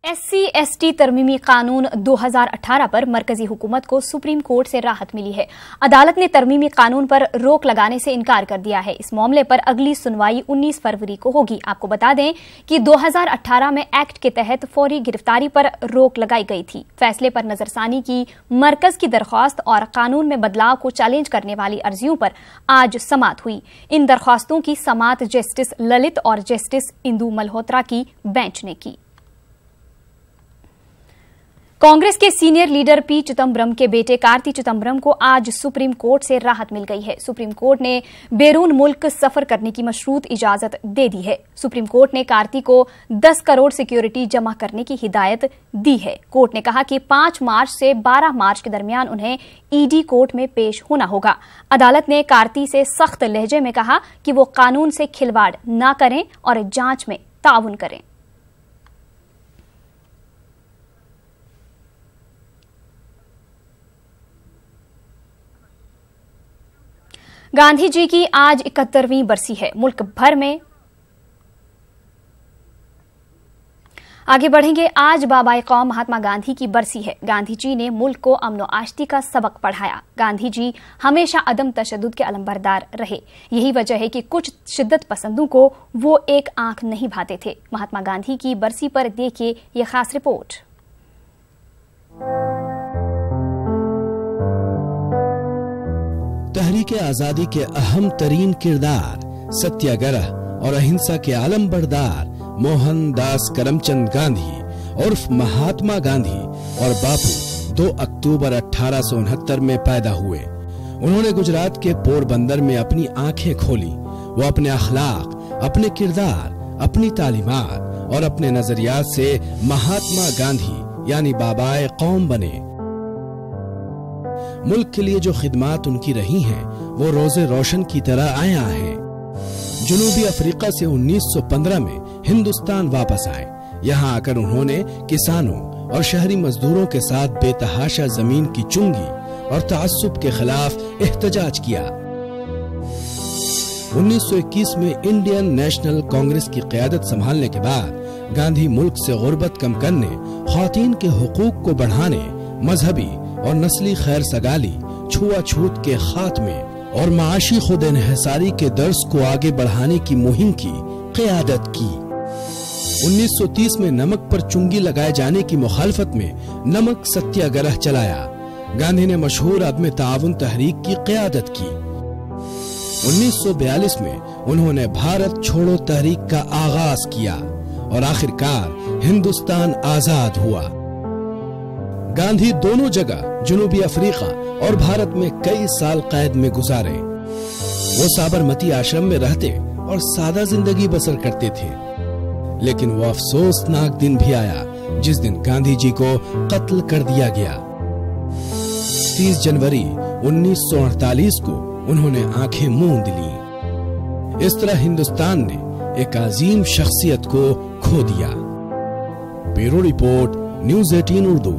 SC/ST तरमीमी कानून 2018 पर मरकजी हुकूमत को सुप्रीम कोर्ट से राहत मिली है। अदालत ने तरमीमी कानून पर रोक लगाने से इनकार कर दिया है। इस मामले पर अगली सुनवाई 19 फरवरी को होगी। आपको बता दें कि 2018 में एक्ट के तहत फौरी गिरफ्तारी पर रोक लगाई गई थी। फैसले पर नजरसानी की मरकज की दरख्वास्त और कानून में बदलाव को चैलेंज करने वाली अर्जियों पर आज समाअत हुई। इन दरख्वास्तों की समाअत जस्टिस ललित और जस्टिस इंदु मल्होत्रा की बेंच ने की। कांग्रेस के सीनियर लीडर पी चिदंबरम के बेटे कार्ति चिदंबरम को आज सुप्रीम कोर्ट से राहत मिल गई है। सुप्रीम कोर्ट ने बैरून मुल्क सफर करने की मशरूत इजाजत दे दी है। सुप्रीम कोर्ट ने कार्ति को 10 करोड़ सिक्योरिटी जमा करने की हिदायत दी है। कोर्ट ने कहा कि 5 मार्च से 12 मार्च के दरमियान उन्हें ईडी कोर्ट में पेश होना होगा। अदालत ने कार्ति से सख्त लहजे में कहा कि वो कानून से खिलवाड़ न करें और जांच में ताउन करें। गांधी जी की आज 71वीं बरसी है। मुल्क भर में आगे बढ़ेंगे। आज बाबाए कौम महात्मा गांधी की बरसी है। गांधी जी ने मुल्क को अमन और आष्टी का सबक पढ़ाया। गांधी जी हमेशा अदम तशद्दुद के अलंबरदार रहे। यही वजह है कि कुछ शिद्दत पसंदों को वो एक आंख नहीं भाते थे। महात्मा गांधी की बरसी पर देखिए ये खास रिपोर्ट। तहरीक आजादी के अहम तरीन किरदार, सत्याग्रह और अहिंसा के आलमबरदार मोहनदास करमचंद गांधी उर्फ महात्मा गांधी और बापू 2 अक्टूबर 1869 में पैदा हुए। उन्होंने गुजरात के पोरबंदर में अपनी आंखें खोली। वो अपने अखलाक, अपने किरदार, अपनी तालीमात और अपने नजरियात से महात्मा गांधी यानी बाबाए कौम बने। मुल्क के लिए जो खिदमात उनकी रही हैं, वो रोजे रोशन की तरह आया है। जनूबी अफ्रीका से 1915 में हिंदुस्तान वापस आए। यहाँ आकर उन्होंने किसानों और शहरी मजदूरों के साथ बेतहाशा जमीन की चुंगी और तअस्सुब के खिलाफ एहतजाज किया। 1921 में इंडियन नेशनल कांग्रेस की क़यादत संभालने के बाद गांधी मुल्क से गुर्बत कम करने, ख्वातीन के हुकूक को बढ़ाने, मजहबी और नस्ली खैर सगाली, छुआछूत के खात्मे और माशी खुद इन्हिसारी के दर्स को आगे बढ़ाने की मुहिम की क़यादत की। 1930 में नमक पर चुंगी लगाए जाने की मुखालफत में नमक सत्याग्रह चलाया। गांधी ने मशहूर अदम ताउन तहरीक की क़यादत की। 1942 में उन्होंने भारत छोड़ो तहरीक का आगाज किया और आखिरकार हिंदुस्तान आजाद हुआ। गांधी दोनों जगह जनूबी अफ्रीका और भारत में कई साल कैद में गुजारे। वो साबरमती आश्रम में रहते और सादा जिंदगी बसर करते थे। लेकिन वो अफसोसनाक दिन भी आया जिस दिन गांधी जी को कत्ल कर दिया गया। 30 जनवरी 1948 को उन्होंने आंखें मूंद ली। इस तरह हिंदुस्तान ने एक अजीम शख्सियत को खो दिया। Bureau report, news 18 Urdu.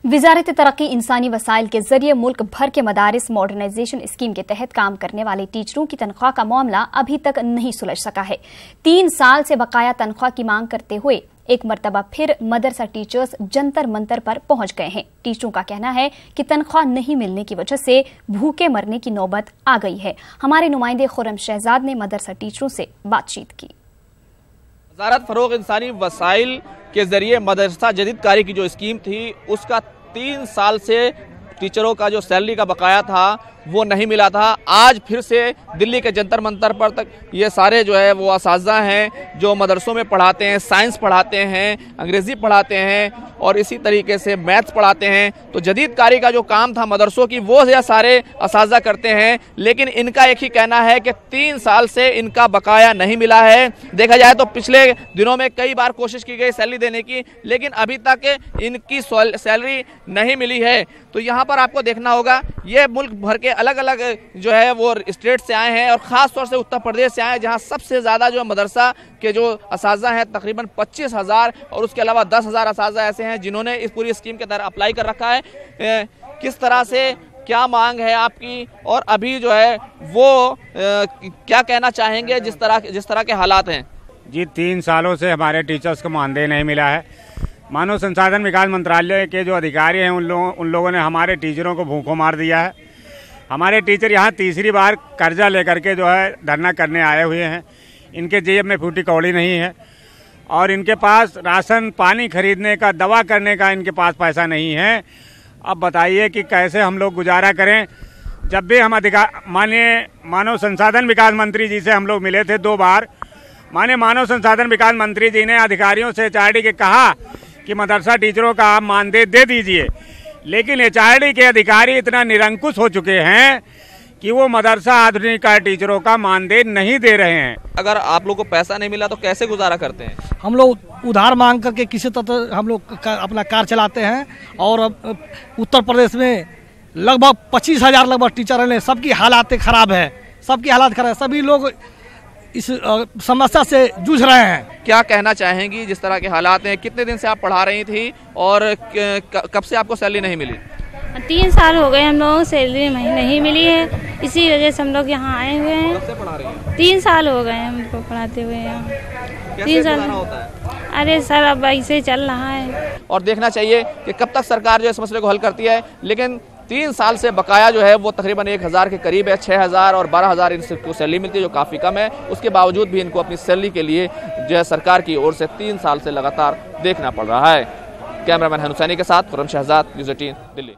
वज़ारत तरक्की इंसानी वसाइल के जरिए मुल्क भर के मदारिस मॉडर्नाइजेशन स्कीम के तहत काम करने वाले टीचरों की तनख्वाह का मामला अभी तक नहीं सुलझ सका है। 3 साल से बकाया तनख्वाह की मांग करते हुए एक मरतबा फिर मदरसा टीचर्स जंतर मंतर पर पहुंच गए हैं। टीचरों का कहना है कि तनख्वाह नहीं मिलने की वजह से भूखे मरने की नौबत आ गई है। हमारे नुमाइंदे खुर्रम शहजाद ने मदरसा टीचरों से बातचीत की। वज़ारत फ़रोग़ इंसानी वसाइल के जरिए मदरसा जदीदकारी की जो स्कीम थी, उसका 3 साल से टीचरों का जो सैलरी का बकाया था वो नहीं मिला था। आज फिर से दिल्ली के जंतर मंतर पर तक ये सारे जो है वो असातिज़ा हैं जो मदरसों में पढ़ाते हैं, साइंस पढ़ाते हैं, अंग्रेज़ी पढ़ाते हैं और इसी तरीके से मैथ्स पढ़ाते हैं। तो जदीदकारी का जो काम था मदरसों की, वो यह सारे असातिज़ा करते हैं। लेकिन इनका एक ही कहना है कि 3 साल से इनका बकाया नहीं मिला है। देखा जाए तो पिछले दिनों में कई बार कोशिश की गई सैलरी देने की, लेकिन अभी तक इनकी सैलरी नहीं मिली है। तो यहाँ पर आपको देखना होगा, ये मुल्क भर के अलग अलग जो है वो स्टेट से आए हैं और ख़ास तौर से उत्तर प्रदेश से आए हैं, जहाँ सबसे ज़्यादा जो मदरसा के जो असातिज़ा हैं तकरीबन 25,000 और उसके अलावा 10,000 असातिज़ा ऐसे हैं जिन्होंने इस पूरी स्कीम के तहत अप्लाई कर रखा है। किस तरह से क्या मांग है आपकी और अभी जो है वो क्या कहना चाहेंगे जिस तरह के हालात हैं? जी 3 सालों से हमारे टीचर्स को मानदेय नहीं मिला है। मानव संसाधन विकास मंत्रालय के जो अधिकारी हैं उन लोगों ने हमारे टीचरों को भूखों मार दिया है। हमारे टीचर यहाँ तीसरी बार कर्जा लेकर के जो है धरना करने आए हुए हैं। इनके जेब में फूटी कौड़ी नहीं है और इनके पास राशन पानी खरीदने का, दवा करने का इनके पास पैसा नहीं है। अब बताइए कि कैसे हम लोग गुजारा करें। जब भी हम माननीय मानव संसाधन विकास मंत्री जी से हम लोग मिले थे 2 बार, माननीय मानव संसाधन विकास मंत्री जी ने अधिकारियों से HRD के कहा कि मदरसा टीचरों का आप मानदेय दे दीजिए, लेकिन HRD के अधिकारी इतना निरंकुश हो चुके हैं कि वो मदरसा आधुनिक टीचरों का मानदेय नहीं दे रहे हैं। अगर आप लोग को पैसा नहीं मिला तो कैसे गुजारा करते हैं? हम लोग उधार मांग करके किसी तरह हम लोग अपना कार चलाते हैं और उत्तर प्रदेश में लगभग 25,000 लगभग टीचर हैं। सबकी हालात खराब है, सबकी हालात खराब है, सभी लोग इस समस्या से जूझ रहे हैं। क्या कहना चाहेंगी जिस तरह के हालात हैं? कितने दिन से आप पढ़ा रही थी और कब से आपको सैलरी नहीं मिली? 3 साल हो गए हम लोगों को सैलरी नहीं मिली है, इसी वजह से हम लोग यहाँ आए हुए हैं। कब से पढ़ा रही हैं? 3 साल हो गए हमको पढ़ाते हुए यहाँ। 3 साल होता है? अरे सर अब ऐसे चल रहा है और देखना चाहिए कि कब तक सरकार जो इस मसले को हल करती है। लेकिन 3 साल से बकाया जो है वो तकरीबन 1,000 के करीब है। 6,000 और 12,000 इनको सैलरी मिलती है, जो काफ़ी कम है। उसके बावजूद भी इनको अपनी सैलरी के लिए जो है सरकार की ओर से 3 साल से लगातार देखना पड़ रहा है। कैमरामैन हनुसैनी के साथ खुर्रम शहजाद, न्यूज़ 18 दिल्ली।